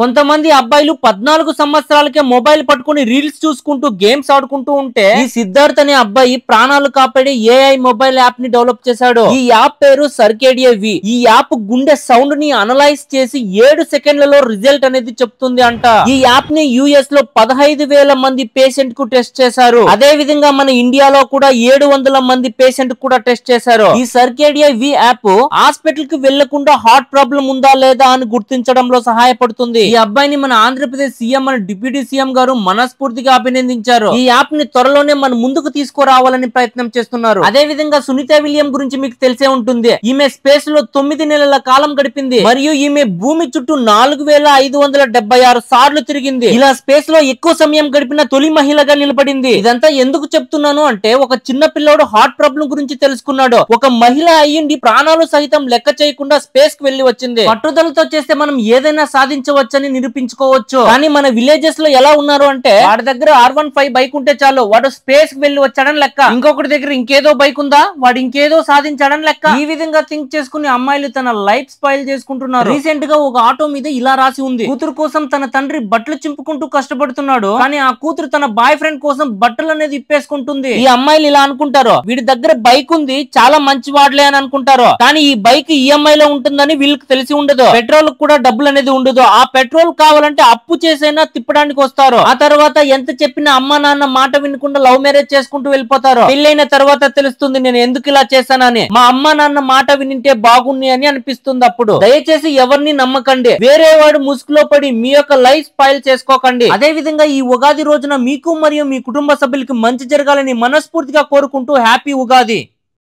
కొంతమంది అబ్బాయిలు 14 సంవత్సరాలకే మొబైల్ పట్టుకుని రీల్స్ చూసుకుంటూ గేమ్స్ ఆడుకుంటూ ఉంటే ఈ సిద్ధార్థ్ అనే అబ్బాయి ప్రాణాలు కాపాడే ఏఐ మొబైల్ యాప్ ని డెవలప్ చేశాడు. ఈ యాప్ పేరు సర్కేడియా వి. ఈ యాప్ గుండె సౌండ్ ని అనలైజ్ చేసి 7 సెకండ్లలో రిజల్ట్ అనేది చెప్తుంది అంట. ఈ యాప్ ని యుఎస్ లో 15,000 మంది పేషెంట్ కు టెస్ట్ చేశారు. అదే విధంగా మన ఇండియాలో కూడా 700 మంది పేషెంట్ కూడా టెస్ట్ చేశారు. ఈ సర్కేడియా వి యాప్ హాస్పిటల్ కి వెళ్లకుండా హార్ట్ ప్రాబ్లం ఉందా లేదా అని గుర్తించడంలో సహాయపడుతుంది. ఈ అబ్బాయిని మన ఆంధ్రప్రదేశ్ సీఎం మన డిప్యూటీ సీఎం గారు మనస్ఫూర్తిగా అభినందించారు. ఈ యాప్ ని త్వరలోనే మన ముందుకు తీసుకురావాలని ప్రయత్నం చేస్తున్నారు. అదే విధంగా సునీత విలియం గురించి మీకు తెలిసే ఉంటుంది. ఈమె స్పేస్ లో 9 నెలల కాలం గడిపింది మరియు ఈమె భూమి చుట్టూ 4,576 సార్లు తిరిగింది. ఇలా స్పేస్ లో ఎక్కువ సమయం గడిపిన తొలి మహిళగా నిలబడింది. ఇదంతా ఎందుకు చెప్తున్నాను అంటే ఒక చిన్న పిల్లోడు హార్ట్ ప్రాబ్లం గురించి తెలుసుకున్నాడు. ఒక మహిళ అయ్యింది ప్రాణాలు సహితం లెక్క చేయకుండా స్పేస్ కు వెళ్లి వచ్చింది. పట్టుదలతో చేస్తే మనం ఏదైనా సాధించవచ్చు అని నిరూపించుకోవచ్చు. కానీ మన విలేజెస్ లో ఎలా ఉన్నారు అంటే వాడి దగ్గర R15 బైక్ ఉంటే చాలు వాడు స్పేస్ కి వెళ్లి వచ్చాడని లెక్క. ఇంకొకటి దగ్గర ఇంకేదో బైక్ ఉందా వాడు ఇంకేదో సాధించాడని లెక్క. ఈ విధంగా థింక్ చేసుకుని అమ్మాయిలు తన లైఫ్ స్పాయిల్ చేసుకుంటున్నారు. రీసెంట్ గా ఒక ఆటో మీద ఇలా రాసి ఉంది, కూతురు కోసం తన తండ్రి బట్టలు చింపుకుంటూ కష్టపడుతున్నాడు కానీ ఆ కూతురు తన బాయ్ ఫ్రెండ్ కోసం బట్టలు అనేది ఇప్పేసుకుంటుంది. ఈ అమ్మాయిలు ఇలా అనుకుంటారు, వీడి దగ్గర బైక్ ఉంది చాలా మంచి వాడలే అని అనుకుంటారు. కానీ ఈ బైక్ ఈఎంఐ లో ఉంటుందని వీళ్ళకి తెలిసి ఉండదు. పెట్రోల్ కూడా డబ్బులు అనేది ఉండదు. ఆ పెట్రోల్ కావాలంటే అప్పు చేసైనా తిప్పడానికి వస్తారు. ఆ తర్వాత ఎంత చెప్పినా అమ్మా నాన్న మాట వినకుండా లవ్ మ్యారేజ్ చేసుకుంటూ వెళ్ళిపోతారు. పెళ్ళైన తర్వాత తెలుస్తుంది నేను ఎందుకు ఇలా చేశానని. మా అమ్మా నాన్న మాట వినింటే బాగుంది అని అనిపిస్తుంది. అప్పుడు దయచేసి ఎవరిని నమ్మకండి. వేరే వాడు ముసుగులో పడి మీ యొక్క లైఫ్ స్పాయిల్ చేసుకోకండి. అదే విధంగా ఈ ఉగాది రోజున మీకు మరియు మీ కుటుంబ సభ్యులకి మంచి జరగాలని మనస్ఫూర్తిగా కోరుకుంటూ హ్యాపీ ఉగాది.